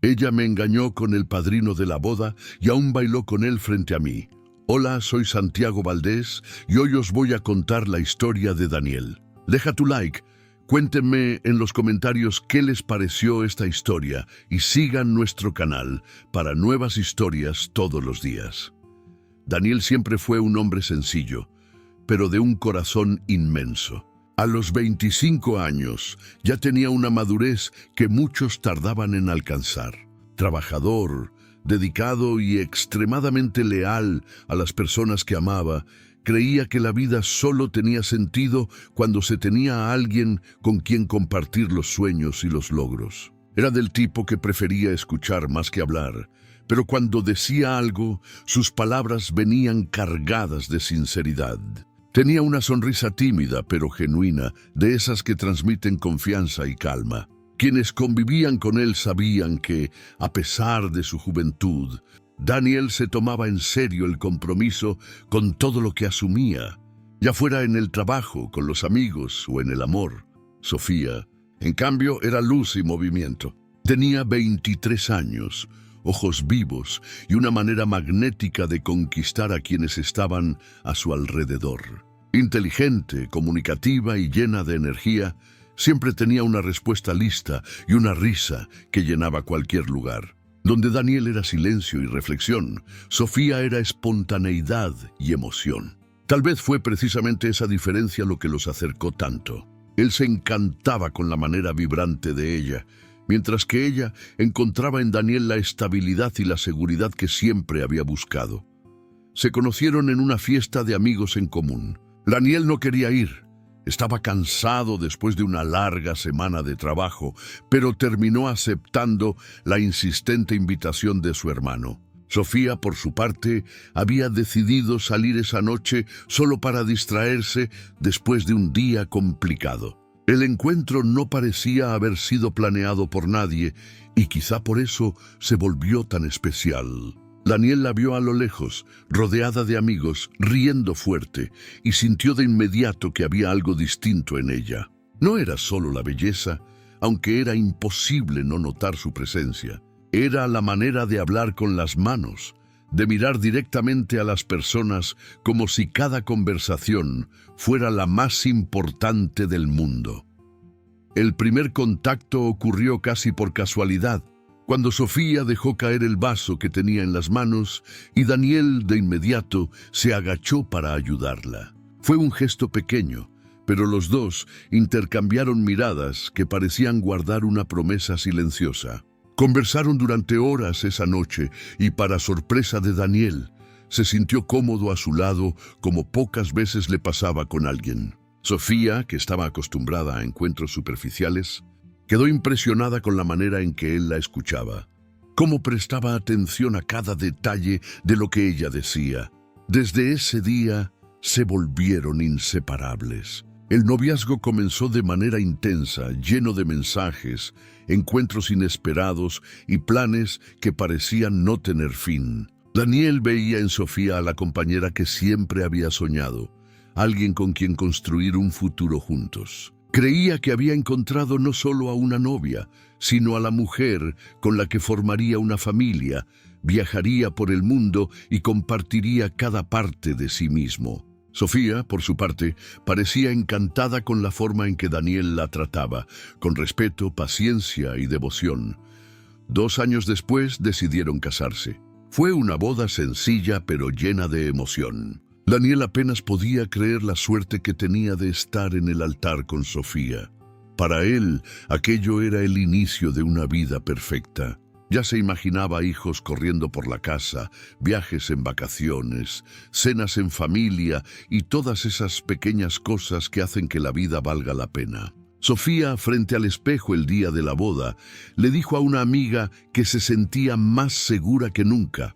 Ella me engañó con el padrino de la boda y aún bailó con él frente a mí. Hola, soy Santiago Valdés y hoy os voy a contar la historia de Daniel. Deja tu like, cuéntenme en los comentarios qué les pareció esta historia y sigan nuestro canal para nuevas historias todos los días. Daniel siempre fue un hombre sencillo, pero de un corazón inmenso. A los 25 años ya tenía una madurez que muchos tardaban en alcanzar. Trabajador, dedicado y extremadamente leal a las personas que amaba, creía que la vida solo tenía sentido cuando se tenía a alguien con quien compartir los sueños y los logros. Era del tipo que prefería escuchar más que hablar, pero cuando decía algo, sus palabras venían cargadas de sinceridad. Tenía una sonrisa tímida pero genuina, de esas que transmiten confianza y calma. Quienes convivían con él sabían que, a pesar de su juventud, Daniel se tomaba en serio el compromiso con todo lo que asumía, ya fuera en el trabajo, con los amigos o en el amor. Sofía, en cambio, era luz y movimiento. Tenía 23 años, ojos vivos y una manera magnética de conquistar a quienes estaban a su alrededor. Inteligente, comunicativa y llena de energía, siempre tenía una respuesta lista y una risa que llenaba cualquier lugar. Donde Daniel era silencio y reflexión, Sofía era espontaneidad y emoción. Tal vez fue precisamente esa diferencia lo que los acercó tanto. Él se encantaba con la manera vibrante de ella, mientras que ella encontraba en Daniel la estabilidad y la seguridad que siempre había buscado. Se conocieron en una fiesta de amigos en común. Daniel no quería ir. Estaba cansado después de una larga semana de trabajo, pero terminó aceptando la insistente invitación de su hermano. Sofía, por su parte, había decidido salir esa noche solo para distraerse después de un día complicado. El encuentro no parecía haber sido planeado por nadie y quizá por eso se volvió tan especial. Daniel la vio a lo lejos, rodeada de amigos, riendo fuerte, y sintió de inmediato que había algo distinto en ella. No era solo la belleza, aunque era imposible no notar su presencia. Era la manera de hablar con las manos, de mirar directamente a las personas como si cada conversación fuera la más importante del mundo. El primer contacto ocurrió casi por casualidad, cuando Sofía dejó caer el vaso que tenía en las manos y Daniel de inmediato se agachó para ayudarla. Fue un gesto pequeño, pero los dos intercambiaron miradas que parecían guardar una promesa silenciosa. Conversaron durante horas esa noche y, para sorpresa de Daniel, se sintió cómodo a su lado como pocas veces le pasaba con alguien. Sofía, que estaba acostumbrada a encuentros superficiales, quedó impresionada con la manera en que él la escuchaba, cómo prestaba atención a cada detalle de lo que ella decía. Desde ese día se volvieron inseparables. El noviazgo comenzó de manera intensa, lleno de mensajes, encuentros inesperados y planes que parecían no tener fin. Daniel veía en Sofía a la compañera que siempre había soñado, alguien con quien construir un futuro juntos. Creía que había encontrado no solo a una novia, sino a la mujer con la que formaría una familia, viajaría por el mundo y compartiría cada parte de sí mismo. Sofía, por su parte, parecía encantada con la forma en que Daniel la trataba, con respeto, paciencia y devoción. 2 años después decidieron casarse. Fue una boda sencilla pero llena de emoción. Daniel apenas podía creer la suerte que tenía de estar en el altar con Sofía. Para él, aquello era el inicio de una vida perfecta. Ya se imaginaba hijos corriendo por la casa, viajes en vacaciones, cenas en familia y todas esas pequeñas cosas que hacen que la vida valga la pena. Sofía, frente al espejo el día de la boda, le dijo a una amiga que se sentía más segura que nunca.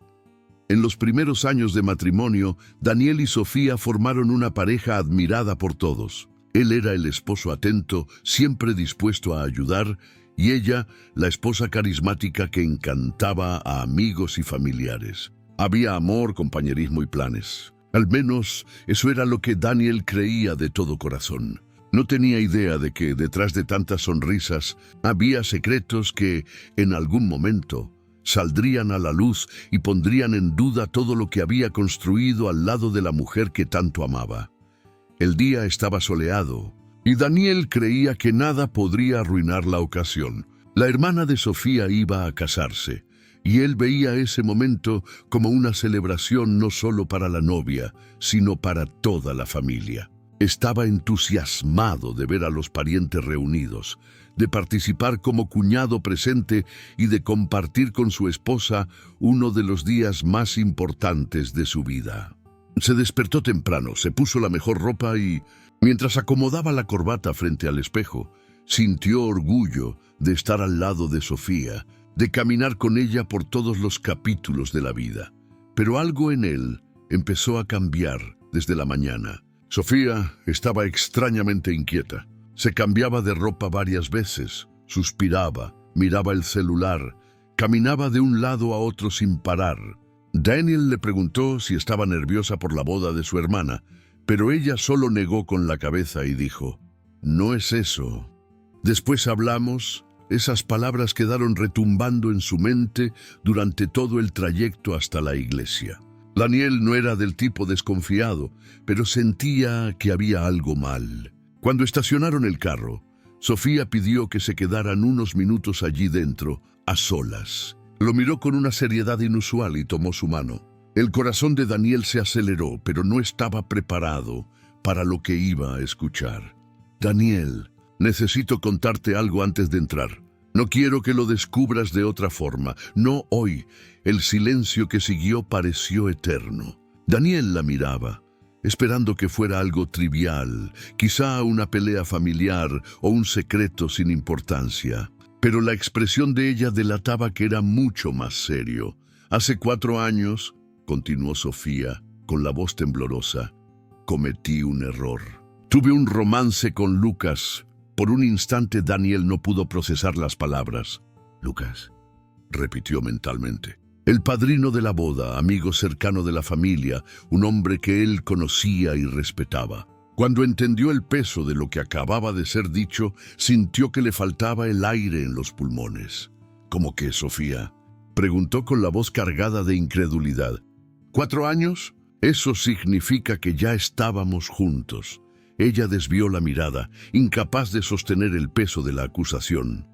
En los primeros años de matrimonio, Daniel y Sofía formaron una pareja admirada por todos. Él era el esposo atento, siempre dispuesto a ayudar, y ella, la esposa carismática que encantaba a amigos y familiares. Había amor, compañerismo y planes. Al menos eso era lo que Daniel creía de todo corazón. No tenía idea de que detrás de tantas sonrisas había secretos que, en algún momento, saldrían a la luz y pondrían en duda todo lo que había construido al lado de la mujer que tanto amaba. El día estaba soleado, y Daniel creía que nada podría arruinar la ocasión. La hermana de Sofía iba a casarse, y él veía ese momento como una celebración no solo para la novia, sino para toda la familia. Estaba entusiasmado de ver a los parientes reunidos, de participar como cuñado presente y de compartir con su esposa uno de los días más importantes de su vida. Se despertó temprano, se puso la mejor ropa y, mientras acomodaba la corbata frente al espejo, sintió orgullo de estar al lado de Sofía, de caminar con ella por todos los capítulos de la vida. Pero algo en él empezó a cambiar desde la mañana. Sofía estaba extrañamente inquieta. Se cambiaba de ropa varias veces, suspiraba, miraba el celular, caminaba de un lado a otro sin parar. Daniel le preguntó si estaba nerviosa por la boda de su hermana, pero ella solo negó con la cabeza y dijo, «No es eso». Después hablamos. Esas palabras quedaron retumbando en su mente durante todo el trayecto hasta la iglesia. Daniel no era del tipo desconfiado, pero sentía que había algo mal. Cuando estacionaron el carro, Sofía pidió que se quedaran unos minutos allí dentro, a solas. Lo miró con una seriedad inusual y tomó su mano. El corazón de Daniel se aceleró, pero no estaba preparado para lo que iba a escuchar. «Daniel, necesito contarte algo antes de entrar. No quiero que lo descubras de otra forma. No hoy». El silencio que siguió pareció eterno. Daniel la miraba, esperando que fuera algo trivial, quizá una pelea familiar o un secreto sin importancia. Pero la expresión de ella delataba que era mucho más serio. «Hace 4 años», continuó Sofía, con la voz temblorosa, «cometí un error. Tuve un romance con Lucas». Por un instante Daniel no pudo procesar las palabras. «¿Lucas?», repitió mentalmente. El padrino de la boda, amigo cercano de la familia, un hombre que él conocía y respetaba. Cuando entendió el peso de lo que acababa de ser dicho, sintió que le faltaba el aire en los pulmones. «¿Cómo que, Sofía?», preguntó con la voz cargada de incredulidad. «¿4 años? Eso significa que ya estábamos juntos». Ella desvió la mirada, incapaz de sostener el peso de la acusación.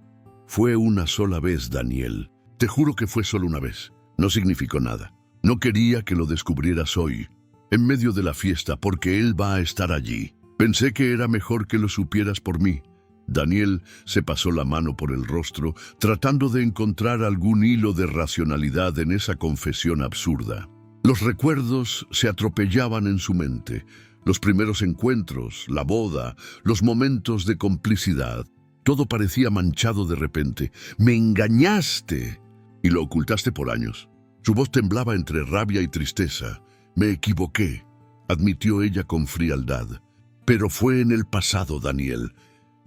«Fue una sola vez, Daniel. Te juro que fue solo una vez. No significó nada. No quería que lo descubrieras hoy, en medio de la fiesta, porque él va a estar allí. Pensé que era mejor que lo supieras por mí». Daniel se pasó la mano por el rostro, tratando de encontrar algún hilo de racionalidad en esa confesión absurda. Los recuerdos se atropellaban en su mente. Los primeros encuentros, la boda, los momentos de complicidad. Todo parecía manchado de repente. «Me engañaste y lo ocultaste por años». Su voz temblaba entre rabia y tristeza. «Me equivoqué», admitió ella con frialdad. «Pero fue en el pasado, Daniel.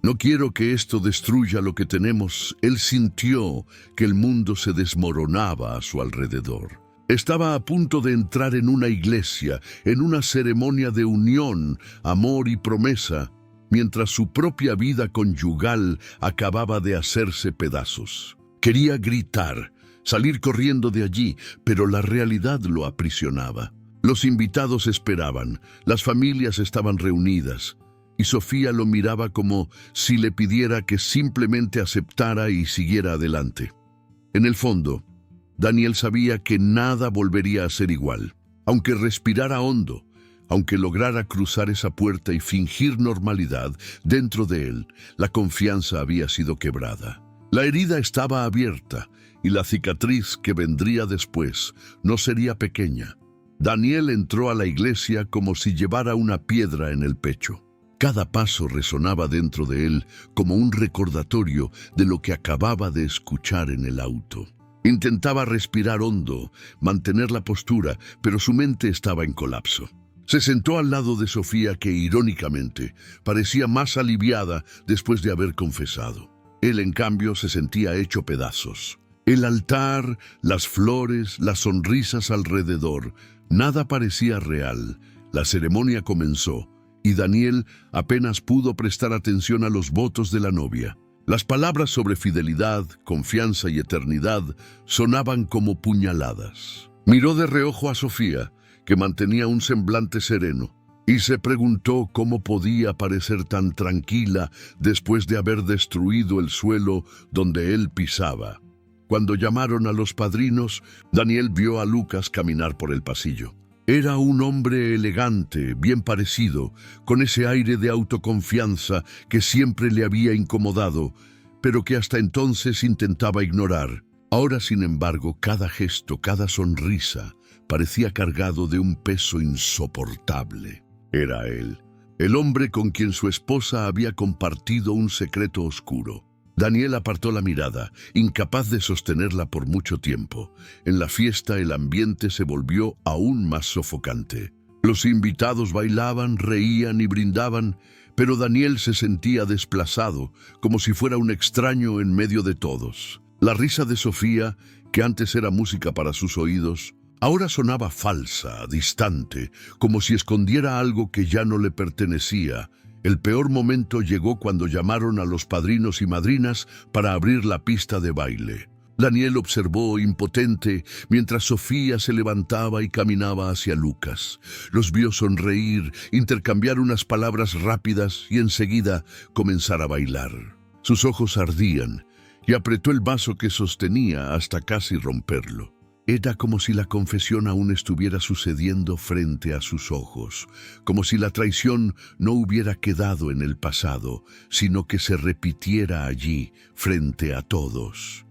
No quiero que esto destruya lo que tenemos». Él sintió que el mundo se desmoronaba a su alrededor. Estaba a punto de entrar en una iglesia, en una ceremonia de unión, amor y promesa, mientras su propia vida conyugal acababa de hacerse pedazos. Quería gritar, salir corriendo de allí, pero la realidad lo aprisionaba. Los invitados esperaban, las familias estaban reunidas, y Sofía lo miraba como si le pidiera que simplemente aceptara y siguiera adelante. En el fondo, Daniel sabía que nada volvería a ser igual. Aunque respirara hondo, aunque lograra cruzar esa puerta y fingir normalidad, dentro de él, la confianza había sido quebrada. La herida estaba abierta y la cicatriz que vendría después no sería pequeña. Daniel entró a la iglesia como si llevara una piedra en el pecho. Cada paso resonaba dentro de él como un recordatorio de lo que acababa de escuchar en el auto. Intentaba respirar hondo, mantener la postura, pero su mente estaba en colapso. Se sentó al lado de Sofía, que irónicamente parecía más aliviada después de haber confesado. Él, en cambio, se sentía hecho pedazos. El altar, las flores, las sonrisas alrededor, nada parecía real. La ceremonia comenzó y Daniel apenas pudo prestar atención a los votos de la novia. Las palabras sobre fidelidad, confianza y eternidad sonaban como puñaladas. Miró de reojo a Sofía, que mantenía un semblante sereno, y se preguntó cómo podía parecer tan tranquila después de haber destruido el suelo donde él pisaba. Cuando llamaron a los padrinos, Daniel vio a Lucas caminar por el pasillo. Era un hombre elegante, bien parecido, con ese aire de autoconfianza que siempre le había incomodado, pero que hasta entonces intentaba ignorar. Ahora, sin embargo, cada gesto, cada sonrisa, parecía cargado de un peso insoportable. Era él, el hombre con quien su esposa había compartido un secreto oscuro. Daniel apartó la mirada, incapaz de sostenerla por mucho tiempo. En la fiesta el ambiente se volvió aún más sofocante. Los invitados bailaban, reían y brindaban, pero Daniel se sentía desplazado, como si fuera un extraño en medio de todos. La risa de Sofía, que antes era música para sus oídos, ahora sonaba falsa, distante, como si escondiera algo que ya no le pertenecía. El peor momento llegó cuando llamaron a los padrinos y madrinas para abrir la pista de baile. Daniel observó impotente mientras Sofía se levantaba y caminaba hacia Lucas. Los vio sonreír, intercambiar unas palabras rápidas y enseguida comenzar a bailar. Sus ojos ardían y apretó el vaso que sostenía hasta casi romperlo. Era como si la confesión aún estuviera sucediendo frente a sus ojos, como si la traición no hubiera quedado en el pasado, sino que se repitiera allí, frente a todos.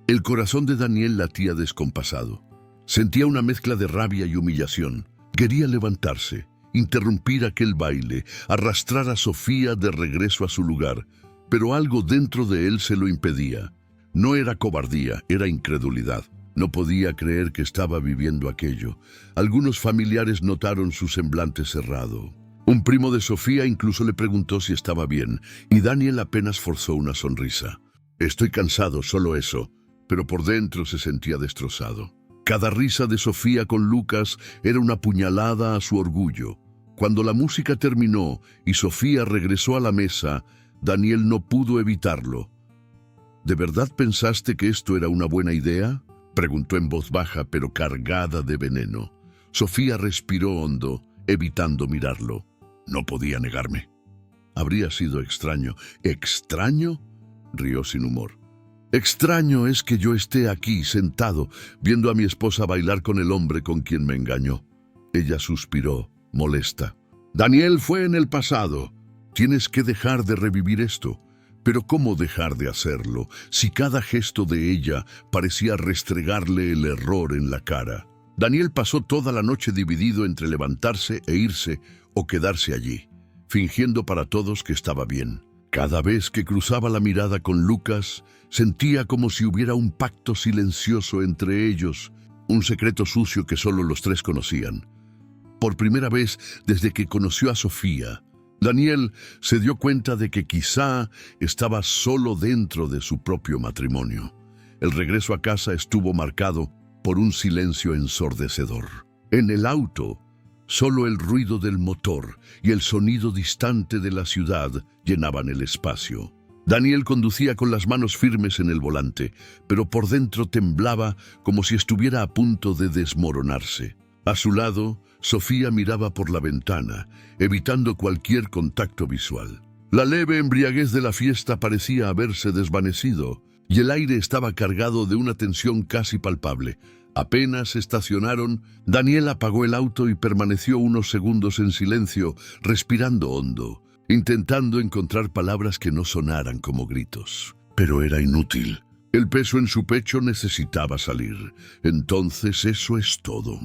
El corazón de Daniel latía descompasado. Sentía una mezcla de rabia y humillación. Quería levantarse, interrumpir aquel baile, arrastrar a Sofía de regreso a su lugar, pero algo dentro de él se lo impedía. No era cobardía, era incredulidad. No podía creer que estaba viviendo aquello. Algunos familiares notaron su semblante cerrado. Un primo de Sofía incluso le preguntó si estaba bien, y Daniel apenas forzó una sonrisa. Estoy cansado, solo eso, pero por dentro se sentía destrozado. Cada risa de Sofía con Lucas era una puñalada a su orgullo. Cuando la música terminó y Sofía regresó a la mesa, Daniel no pudo evitarlo. ¿De verdad pensaste que esto era una buena idea?, preguntó en voz baja pero cargada de veneno. Sofía respiró hondo, evitando mirarlo. No podía negarme. Habría sido extraño. ¿Extraño?, rió sin humor. Extraño es que yo esté aquí, sentado, viendo a mi esposa bailar con el hombre con quien me engañó. Ella suspiró, molesta. Daniel, fue en el pasado. Tienes que dejar de revivir esto. Pero ¿cómo dejar de hacerlo si cada gesto de ella parecía restregarle el error en la cara? Daniel pasó toda la noche dividido entre levantarse e irse o quedarse allí, fingiendo para todos que estaba bien. Cada vez que cruzaba la mirada con Lucas, sentía como si hubiera un pacto silencioso entre ellos, un secreto sucio que solo los tres conocían. Por primera vez desde que conoció a Sofía, Daniel se dio cuenta de que quizá estaba solo dentro de su propio matrimonio. El regreso a casa estuvo marcado por un silencio ensordecedor. En el auto, solo el ruido del motor y el sonido distante de la ciudad llenaban el espacio. Daniel conducía con las manos firmes en el volante, pero por dentro temblaba como si estuviera a punto de desmoronarse. A su lado, Sofía miraba por la ventana, evitando cualquier contacto visual. La leve embriaguez de la fiesta parecía haberse desvanecido, y el aire estaba cargado de una tensión casi palpable. Apenas estacionaron, Daniel apagó el auto y permaneció unos segundos en silencio, respirando hondo, intentando encontrar palabras que no sonaran como gritos. Pero era inútil. El peso en su pecho necesitaba salir. Entonces eso es todo.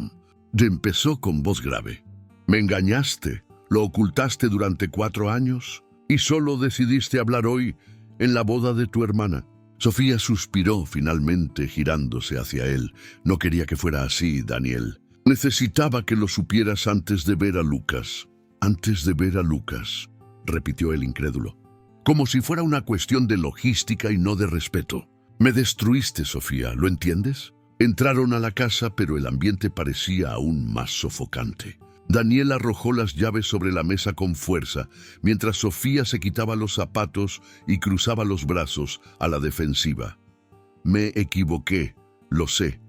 Empezó con voz grave. Me engañaste, lo ocultaste durante 4 años y solo decidiste hablar hoy en la boda de tu hermana. Sofía suspiró finalmente girándose hacia él. No quería que fuera así, Daniel. Necesitaba que lo supieras antes de ver a Lucas. Antes de ver a Lucas, repitió el incrédulo, como si fuera una cuestión de logística y no de respeto. Me destruiste, Sofía, ¿lo entiendes? Entraron a la casa, pero el ambiente parecía aún más sofocante. Daniel arrojó las llaves sobre la mesa con fuerza, mientras Sofía se quitaba los zapatos y cruzaba los brazos a la defensiva. «Me equivoqué, lo sé»,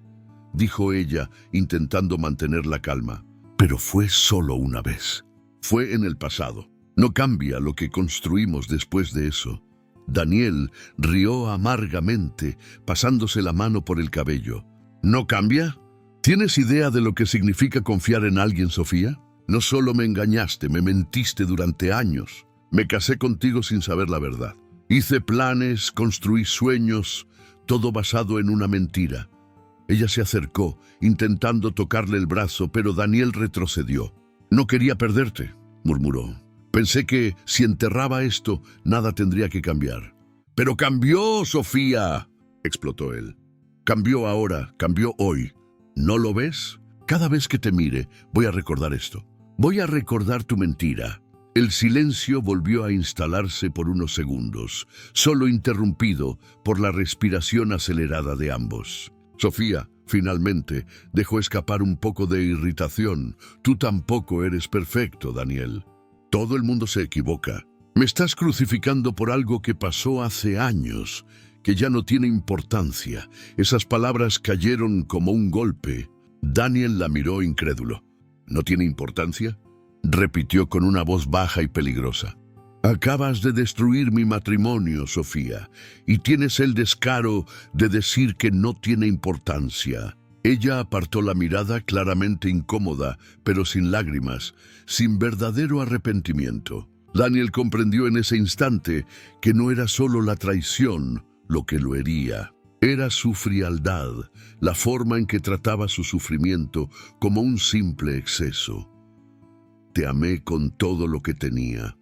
dijo ella, intentando mantener la calma. «Pero fue solo una vez. Fue en el pasado. No cambia lo que construimos después de eso». Daniel rió amargamente, pasándose la mano por el cabello. «¿No cambia? ¿Tienes idea de lo que significa confiar en alguien, Sofía? No solo me engañaste, me mentiste durante años. Me casé contigo sin saber la verdad. Hice planes, construí sueños, todo basado en una mentira». Ella se acercó, intentando tocarle el brazo, pero Daniel retrocedió. «No quería perderte», murmuró. «Pensé que si enterraba esto, nada tendría que cambiar». «¡Pero cambió, Sofía!», explotó él. «Cambió ahora, cambió hoy. ¿No lo ves? Cada vez que te mire, voy a recordar esto. Voy a recordar tu mentira». El silencio volvió a instalarse por unos segundos, solo interrumpido por la respiración acelerada de ambos. Sofía, finalmente, dejó escapar un poco de irritación. «Tú tampoco eres perfecto, Daniel. Todo el mundo se equivoca. Me estás crucificando por algo que pasó hace años, que ya no tiene importancia». Esas palabras cayeron como un golpe. Daniel la miró incrédulo. «¿No tiene importancia?», repitió con una voz baja y peligrosa. «Acabas de destruir mi matrimonio, Sofía, y tienes el descaro de decir que no tiene importancia». Ella apartó la mirada, claramente incómoda, pero sin lágrimas, sin verdadero arrepentimiento. Daniel comprendió en ese instante que no era solo la traición lo que lo hería. Era su frialdad, la forma en que trataba su sufrimiento como un simple exceso. «Te amé con todo lo que tenía»,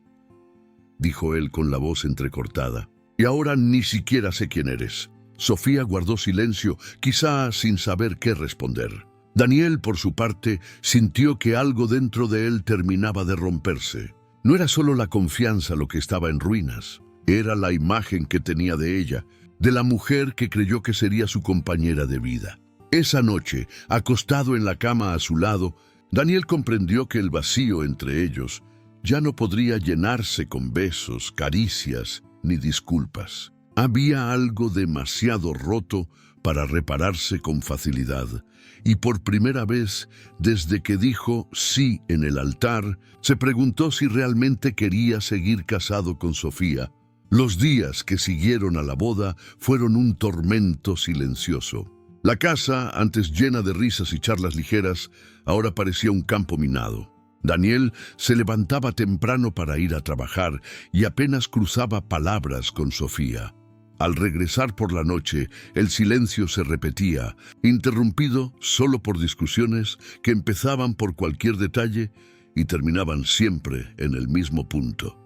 dijo él con la voz entrecortada. «Y ahora ni siquiera sé quién eres». Sofía guardó silencio, quizá sin saber qué responder. Daniel, por su parte, sintió que algo dentro de él terminaba de romperse. No era solo la confianza lo que estaba en ruinas, era la imagen que tenía de ella, de la mujer que creyó que sería su compañera de vida. Esa noche, acostado en la cama a su lado, Daniel comprendió que el vacío entre ellos ya no podría llenarse con besos, caricias ni disculpas. Había algo demasiado roto para repararse con facilidad, y por primera vez desde que dijo sí en el altar, se preguntó si realmente quería seguir casado con Sofía. Los días que siguieron a la boda fueron un tormento silencioso. La casa, antes llena de risas y charlas ligeras, ahora parecía un campo minado. Daniel se levantaba temprano para ir a trabajar y apenas cruzaba palabras con Sofía. Al regresar por la noche, el silencio se repetía, interrumpido solo por discusiones que empezaban por cualquier detalle y terminaban siempre en el mismo punto.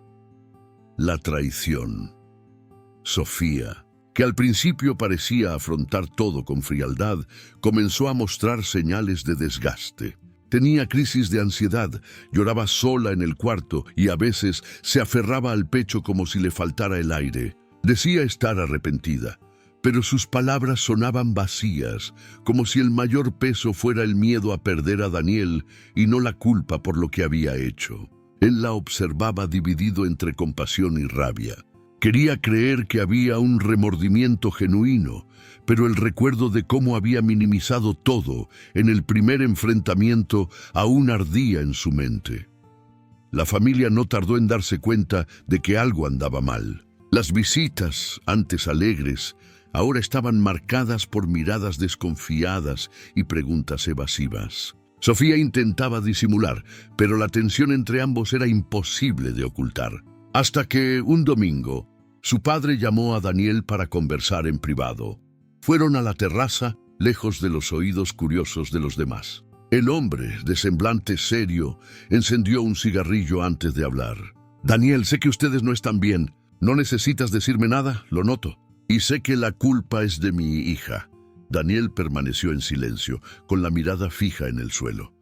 La traición. Sofía, que al principio parecía afrontar todo con frialdad, comenzó a mostrar señales de desgaste. Tenía crisis de ansiedad, lloraba sola en el cuarto y a veces se aferraba al pecho como si le faltara el aire. Decía estar arrepentida, pero sus palabras sonaban vacías, como si el mayor peso fuera el miedo a perder a Daniel y no la culpa por lo que había hecho. Él la observaba dividido entre compasión y rabia. Quería creer que había un remordimiento genuino, pero el recuerdo de cómo había minimizado todo en el primer enfrentamiento aún ardía en su mente. La familia no tardó en darse cuenta de que algo andaba mal. Las visitas, antes alegres, ahora estaban marcadas por miradas desconfiadas y preguntas evasivas. Sofía intentaba disimular, pero la tensión entre ambos era imposible de ocultar. Hasta que, un domingo, su padre llamó a Daniel para conversar en privado. Fueron a la terraza, lejos de los oídos curiosos de los demás. El hombre, de semblante serio, encendió un cigarrillo antes de hablar. «Daniel, sé que ustedes no están bien. No necesitas decirme nada, lo noto. Y sé que la culpa es de mi hija». Daniel permaneció en silencio, con la mirada fija en el suelo.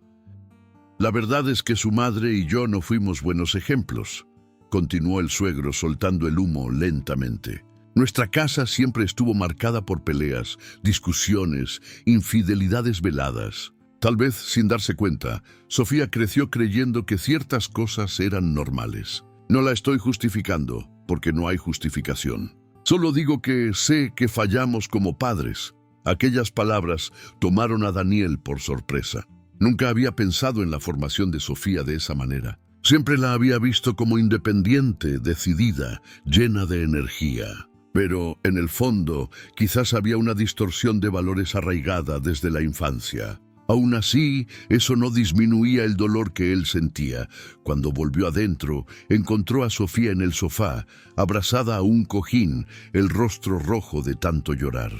«La verdad es que su madre y yo no fuimos buenos ejemplos», continuó el suegro soltando el humo lentamente. «Nuestra casa siempre estuvo marcada por peleas, discusiones, infidelidades veladas. Tal vez sin darse cuenta, Sofía creció creyendo que ciertas cosas eran normales. No la estoy justificando, porque no hay justificación. Solo digo que sé que fallamos como padres. Aquellas palabras tomaron a Daniel por sorpresa. Nunca había pensado en la formación de Sofía de esa manera. Siempre la había visto como independiente, decidida, llena de energía. Pero, en el fondo, quizás había una distorsión de valores arraigada desde la infancia. Aún así, eso no disminuía el dolor que él sentía. Cuando volvió adentro, encontró a Sofía en el sofá, abrazada a un cojín, el rostro rojo de tanto llorar.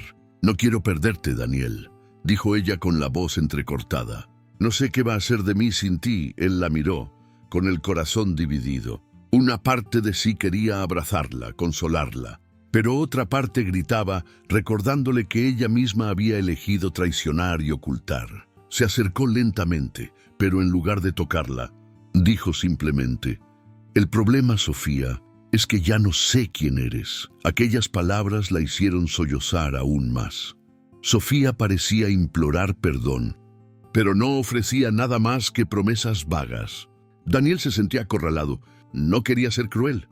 «No quiero perderte, Daniel», dijo ella con la voz entrecortada. «No sé qué va a ser de mí sin ti», él la miró, con el corazón dividido. Una parte de sí quería abrazarla, consolarla, pero otra parte gritaba, recordándole que ella misma había elegido traicionar y ocultar. Se acercó lentamente, pero en lugar de tocarla, dijo simplemente: «El problema, Sofía, es que ya no sé quién eres». Aquellas palabras la hicieron sollozar aún más. Sofía parecía implorar perdón, pero no ofrecía nada más que promesas vagas. Daniel se sentía acorralado. No quería ser cruel,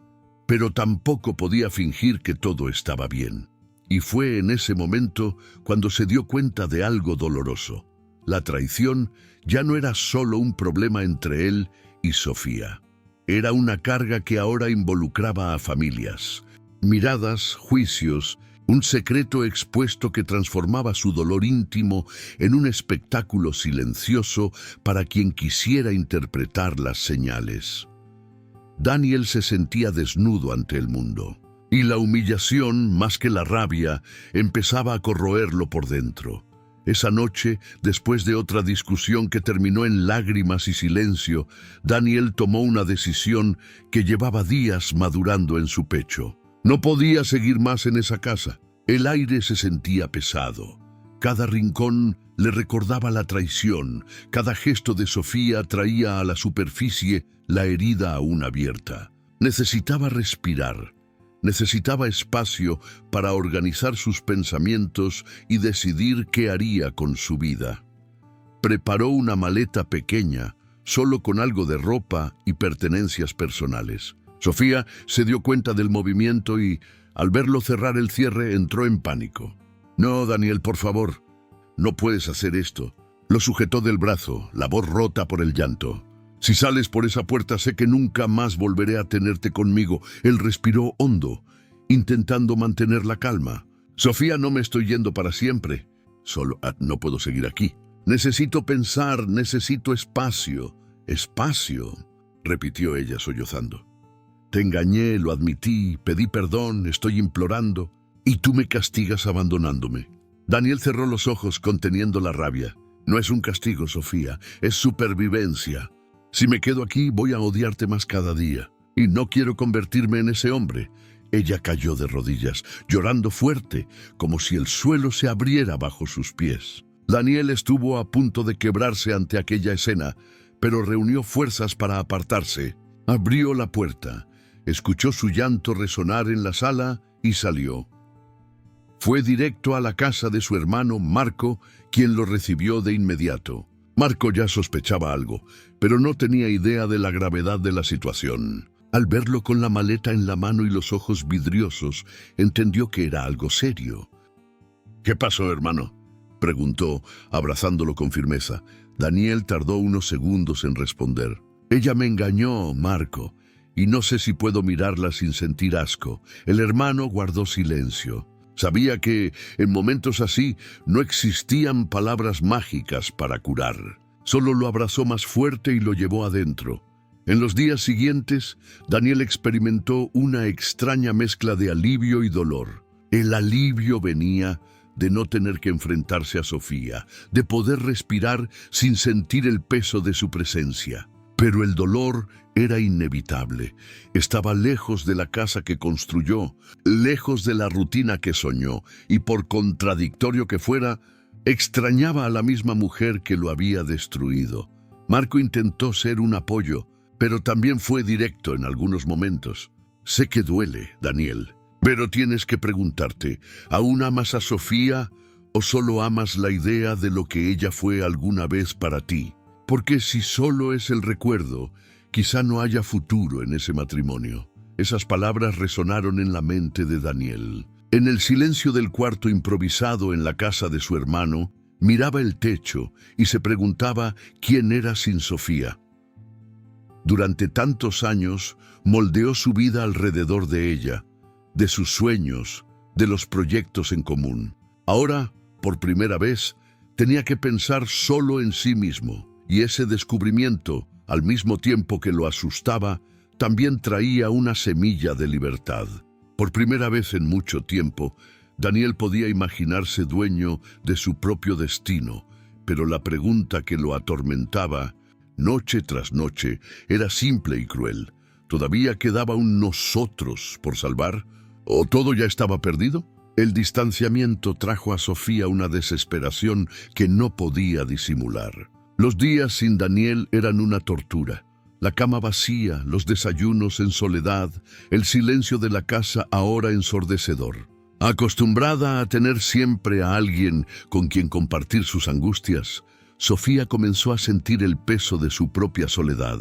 pero tampoco podía fingir que todo estaba bien. Y fue en ese momento cuando se dio cuenta de algo doloroso. La traición ya no era solo un problema entre él y Sofía. Era una carga que ahora involucraba a familias. Miradas, juicios, un secreto expuesto que transformaba su dolor íntimo en un espectáculo silencioso para quien quisiera interpretar las señales. Daniel se sentía desnudo ante el mundo, y la humillación, más que la rabia, empezaba a corroerlo por dentro. Esa noche, después de otra discusión que terminó en lágrimas y silencio, Daniel tomó una decisión que llevaba días madurando en su pecho. No podía seguir más en esa casa. El aire se sentía pesado. Cada rincón le recordaba la traición. Cada gesto de Sofía traía a la superficie la herida aún abierta. Necesitaba respirar. Necesitaba espacio para organizar sus pensamientos y decidir qué haría con su vida. Preparó una maleta pequeña, solo con algo de ropa y pertenencias personales. Sofía se dio cuenta del movimiento y, al verlo cerrar el cierre, entró en pánico. «No, Daniel, por favor, no puedes hacer esto». Lo sujetó del brazo, la voz rota por el llanto. «Si sales por esa puerta, sé que nunca más volveré a tenerte conmigo». Él respiró hondo, intentando mantener la calma. «Sofía, no me estoy yendo para siempre. Solo no puedo seguir aquí. Necesito pensar, necesito espacio». «Espacio», repitió ella sollozando. «Te engañé, lo admití, pedí perdón, estoy implorando, y tú me castigas abandonándome». Daniel cerró los ojos conteniendo la rabia. «No es un castigo, Sofía, es supervivencia. Si me quedo aquí, voy a odiarte más cada día, y no quiero convertirme en ese hombre». Ella cayó de rodillas, llorando fuerte, como si el suelo se abriera bajo sus pies. Daniel estuvo a punto de quebrarse ante aquella escena, pero reunió fuerzas para apartarse. Abrió la puerta, escuchó su llanto resonar en la sala y salió. Fue directo a la casa de su hermano Marco, quien lo recibió de inmediato. Marco ya sospechaba algo, pero no tenía idea de la gravedad de la situación. Al verlo con la maleta en la mano y los ojos vidriosos, entendió que era algo serio. «¿Qué pasó, hermano?», preguntó, abrazándolo con firmeza. Daniel tardó unos segundos en responder. «Ella me engañó, Marco, y no sé si puedo mirarla sin sentir asco». El hermano guardó silencio. Sabía que, en momentos así, no existían palabras mágicas para curar. Solo lo abrazó más fuerte y lo llevó adentro. En los días siguientes, Daniel experimentó una extraña mezcla de alivio y dolor. El alivio venía de no tener que enfrentarse a Sofía, de poder respirar sin sentir el peso de su presencia. Pero el dolor era inevitable. Estaba lejos de la casa que construyó, lejos de la rutina que soñó, y por contradictorio que fuera, extrañaba a la misma mujer que lo había destruido. Marco intentó ser un apoyo, pero también fue directo en algunos momentos. «Sé que duele, Daniel, pero tienes que preguntarte, ¿aún amas a Sofía ¿O solo amas la idea de lo que ella fue alguna vez para ti? Porque si solo es el recuerdo, quizá no haya futuro en ese matrimonio. Esas palabras resonaron en la mente de Daniel. En el silencio del cuarto improvisado en la casa de su hermano, miraba el techo y se preguntaba quién era sin Sofía. Durante tantos años, moldeó su vida alrededor de ella, de sus sueños, de los proyectos en común. Ahora, por primera vez, tenía que pensar solo en sí mismo, y ese descubrimiento, al mismo tiempo que lo asustaba, también traía una semilla de libertad. Por primera vez en mucho tiempo, Daniel podía imaginarse dueño de su propio destino, pero la pregunta que lo atormentaba, noche tras noche, era simple y cruel. ¿Todavía quedaba un nosotros por salvar? ¿O todo ya estaba perdido? El distanciamiento trajo a Sofía una desesperación que no podía disimular. Los días sin Daniel eran una tortura. La cama vacía, los desayunos en soledad, el silencio de la casa ahora ensordecedor. Acostumbrada a tener siempre a alguien con quien compartir sus angustias, Sofía comenzó a sentir el peso de su propia soledad.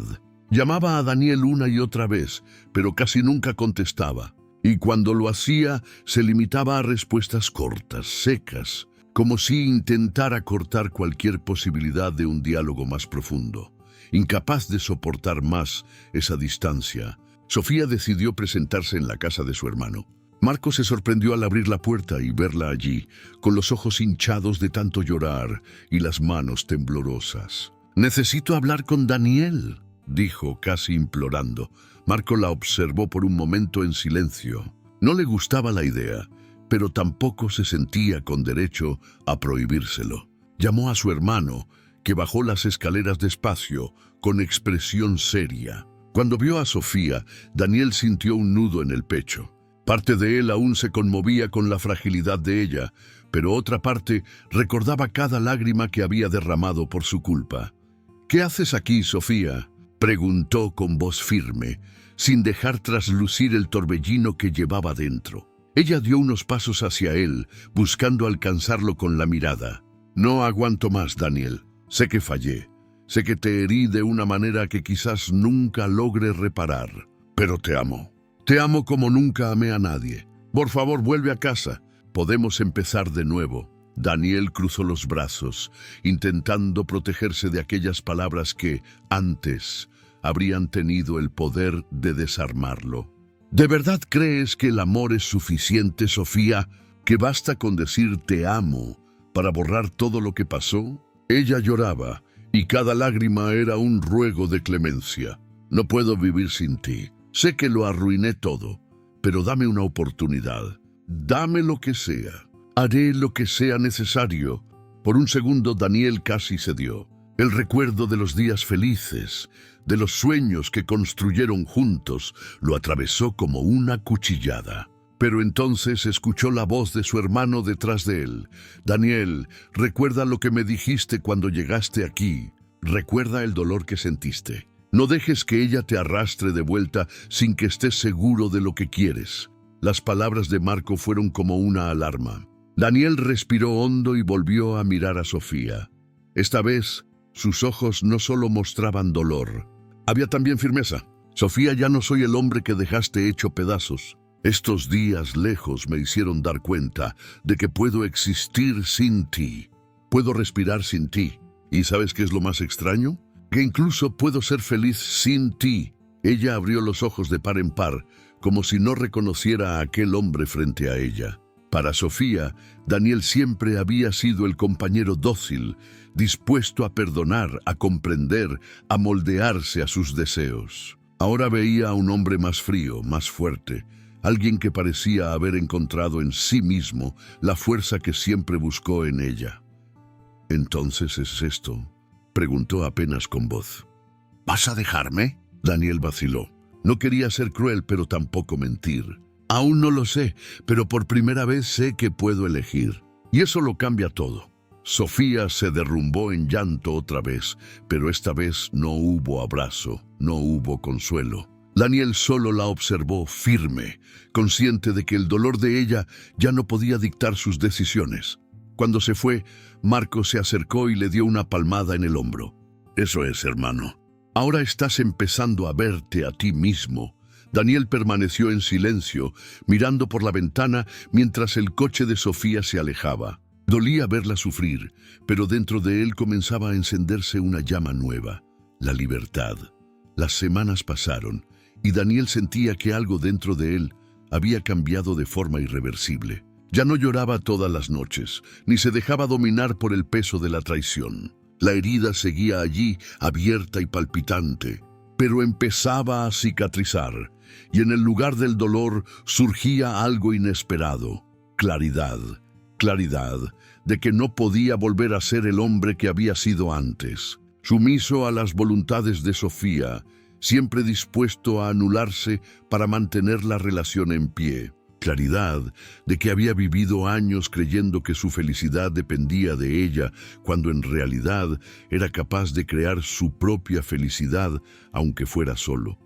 Llamaba a Daniel una y otra vez, pero casi nunca contestaba. Y cuando lo hacía, se limitaba a respuestas cortas, secas, como si intentara cortar cualquier posibilidad de un diálogo más profundo. Incapaz de soportar más esa distancia, Sofía decidió presentarse en la casa de su hermano. Marco se sorprendió al abrir la puerta y verla allí, con los ojos hinchados de tanto llorar y las manos temblorosas. «Necesito hablar con Daniel», dijo casi implorando. Marco la observó por un momento en silencio. No le gustaba la idea, pero tampoco se sentía con derecho a prohibírselo. Llamó a su hermano, que bajó las escaleras despacio, con expresión seria. Cuando vio a Sofía, Daniel sintió un nudo en el pecho. Parte de él aún se conmovía con la fragilidad de ella, pero otra parte recordaba cada lágrima que había derramado por su culpa. «¿Qué haces aquí, Sofía?», preguntó con voz firme, sin dejar traslucir el torbellino que llevaba dentro. Ella dio unos pasos hacia él, buscando alcanzarlo con la mirada. «No aguanto más, Daniel. Sé que fallé. Sé que te herí de una manera que quizás nunca logre reparar. Pero te amo. Te amo como nunca amé a nadie. Por favor, vuelve a casa. Podemos empezar de nuevo». Daniel cruzó los brazos, intentando protegerse de aquellas palabras que, antes, habrían tenido el poder de desarmarlo. «¿De verdad crees que el amor es suficiente, Sofía? ¿Que basta con decir te amo para borrar todo lo que pasó?» Ella lloraba, y cada lágrima era un ruego de clemencia. «No puedo vivir sin ti. Sé que lo arruiné todo, pero dame una oportunidad. Dame lo que sea. Haré lo que sea necesario». Por un segundo Daniel casi cedió. El recuerdo de los días felices, de los sueños que construyeron juntos, lo atravesó como una cuchillada. Pero entonces escuchó la voz de su hermano detrás de él. «Daniel, recuerda lo que me dijiste cuando llegaste aquí. Recuerda el dolor que sentiste. No dejes que ella te arrastre de vuelta sin que estés seguro de lo que quieres». Las palabras de Marco fueron como una alarma. Daniel respiró hondo y volvió a mirar a Sofía. Esta vez, sus ojos no solo mostraban dolor. Había también firmeza. «Sofía, ya no soy el hombre que dejaste hecho pedazos. Estos días lejos me hicieron dar cuenta de que puedo existir sin ti. Puedo respirar sin ti. ¿Y sabes qué es lo más extraño? Que incluso puedo ser feliz sin ti». Ella abrió los ojos de par en par, como si no reconociera a aquel hombre frente a ella. Para Sofía, Daniel siempre había sido el compañero dócil, dispuesto a perdonar, a comprender, a moldearse a sus deseos. Ahora veía a un hombre más frío, más fuerte, alguien que parecía haber encontrado en sí mismo la fuerza que siempre buscó en ella. «¿Entonces es esto?», preguntó apenas con voz. «¿Vas a dejarme?». Daniel vaciló. No quería ser cruel, pero tampoco mentir. «Aún no lo sé, pero por primera vez sé que puedo elegir. Y eso lo cambia todo». Sofía se derrumbó en llanto otra vez, pero esta vez no hubo abrazo, no hubo consuelo. Daniel solo la observó firme, consciente de que el dolor de ella ya no podía dictar sus decisiones. Cuando se fue, Marco se acercó y le dio una palmada en el hombro. Eso es, hermano. Ahora estás empezando a verte a ti mismo. Daniel permaneció en silencio, mirando por la ventana mientras el coche de Sofía se alejaba. Dolía verla sufrir, pero dentro de él comenzaba a encenderse una llama nueva, la libertad. Las semanas pasaron, y Daniel sentía que algo dentro de él había cambiado de forma irreversible. Ya no lloraba todas las noches, ni se dejaba dominar por el peso de la traición. La herida seguía allí, abierta y palpitante, pero empezaba a cicatrizar, y en el lugar del dolor surgía algo inesperado: claridad. Claridad de que no podía volver a ser el hombre que había sido antes, sumiso a las voluntades de Sofía, siempre dispuesto a anularse para mantener la relación en pie. Claridad de que había vivido años creyendo que su felicidad dependía de ella, cuando en realidad era capaz de crear su propia felicidad, aunque fuera solo.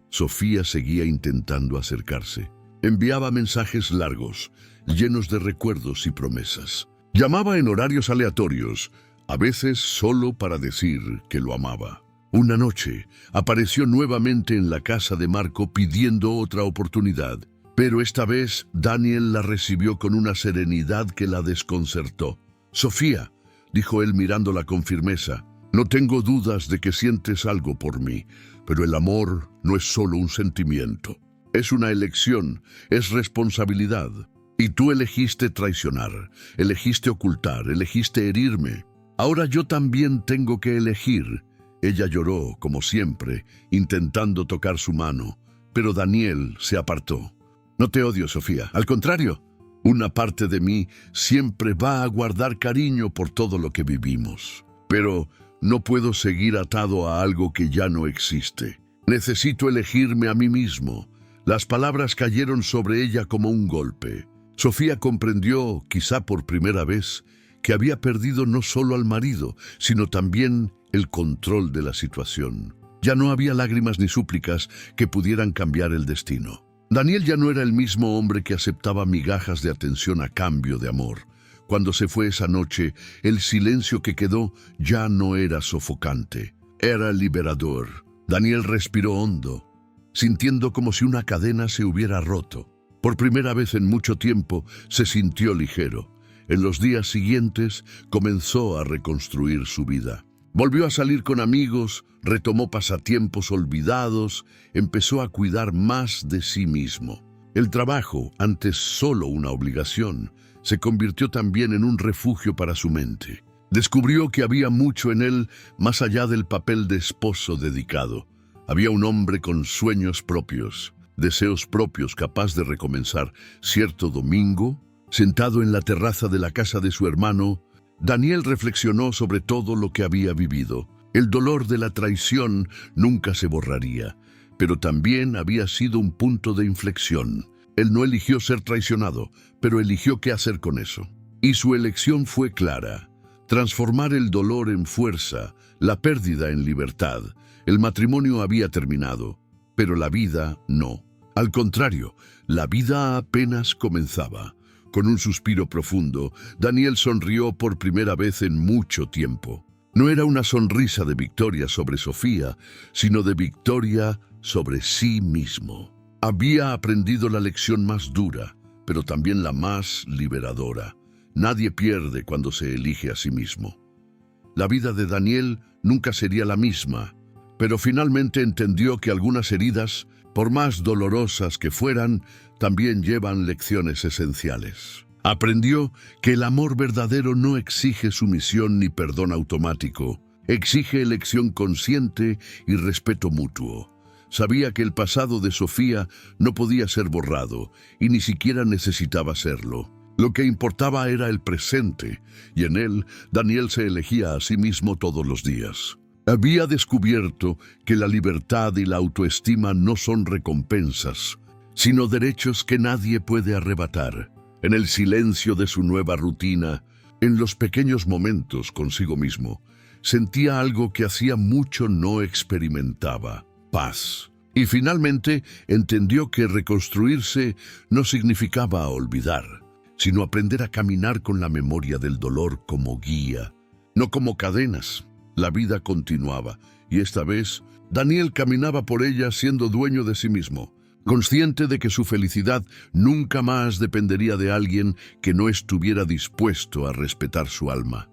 Sofía seguía intentando acercarse. Enviaba mensajes largos, llenos de recuerdos y promesas. Llamaba en horarios aleatorios, a veces solo para decir que lo amaba. Una noche apareció nuevamente en la casa de Marco pidiendo otra oportunidad, pero esta vez Daniel la recibió con una serenidad que la desconcertó. «Sofía», dijo él mirándola con firmeza, «no tengo dudas de que sientes algo por mí, pero el amor no es solo un sentimiento. Es una elección, es responsabilidad. Y tú elegiste traicionar, elegiste ocultar, elegiste herirme. Ahora yo también tengo que elegir». Ella lloró, como siempre, intentando tocar su mano, pero Daniel se apartó. «No te odio, Sofía. Al contrario, una parte de mí siempre va a guardar cariño por todo lo que vivimos. Pero no puedo seguir atado a algo que ya no existe. Necesito elegirme a mí mismo». Las palabras cayeron sobre ella como un golpe. Sofía comprendió, quizá por primera vez, que había perdido no solo al marido, sino también el control de la situación. Ya no había lágrimas ni súplicas que pudieran cambiar el destino. Daniel ya no era el mismo hombre que aceptaba migajas de atención a cambio de amor. Cuando se fue esa noche, el silencio que quedó ya no era sofocante, era liberador. Daniel respiró hondo, sintiendo como si una cadena se hubiera roto. Por primera vez en mucho tiempo se sintió ligero. En los días siguientes comenzó a reconstruir su vida. Volvió a salir con amigos, retomó pasatiempos olvidados, empezó a cuidar más de sí mismo. El trabajo, antes solo una obligación, se convirtió también en un refugio para su mente. Descubrió que había mucho en él más allá del papel de esposo dedicado. Había un hombre con sueños propios, deseos propios, capaz de recomenzar. Cierto domingo, sentado en la terraza de la casa de su hermano, Daniel reflexionó sobre todo lo que había vivido. El dolor de la traición nunca se borraría, pero también había sido un punto de inflexión. Él no eligió ser traicionado, pero eligió qué hacer con eso. Y su elección fue clara: transformar el dolor en fuerza, la pérdida en libertad. El matrimonio había terminado, pero la vida no. Al contrario, la vida apenas comenzaba. Con un suspiro profundo, Daniel sonrió por primera vez en mucho tiempo. No era una sonrisa de victoria sobre Sofía, sino de victoria sobre sí mismo. Había aprendido la lección más dura, pero también la más liberadora. Nadie pierde cuando se elige a sí mismo. La vida de Daniel nunca sería la misma, pero finalmente entendió que algunas heridas, por más dolorosas que fueran, también llevan lecciones esenciales. Aprendió que el amor verdadero no exige sumisión ni perdón automático, exige elección consciente y respeto mutuo. Sabía que el pasado de Sofía no podía ser borrado y ni siquiera necesitaba serlo. Lo que importaba era el presente, y en él Daniel se elegía a sí mismo todos los días. Había descubierto que la libertad y la autoestima no son recompensas, sino derechos que nadie puede arrebatar. En el silencio de su nueva rutina, en los pequeños momentos consigo mismo, sentía algo que hacía mucho no experimentaba: paz. Y finalmente entendió que reconstruirse no significaba olvidar, sino aprender a caminar con la memoria del dolor como guía, no como cadenas. La vida continuaba, y esta vez Daniel caminaba por ella siendo dueño de sí mismo, consciente de que su felicidad nunca más dependería de alguien que no estuviera dispuesto a respetar su alma.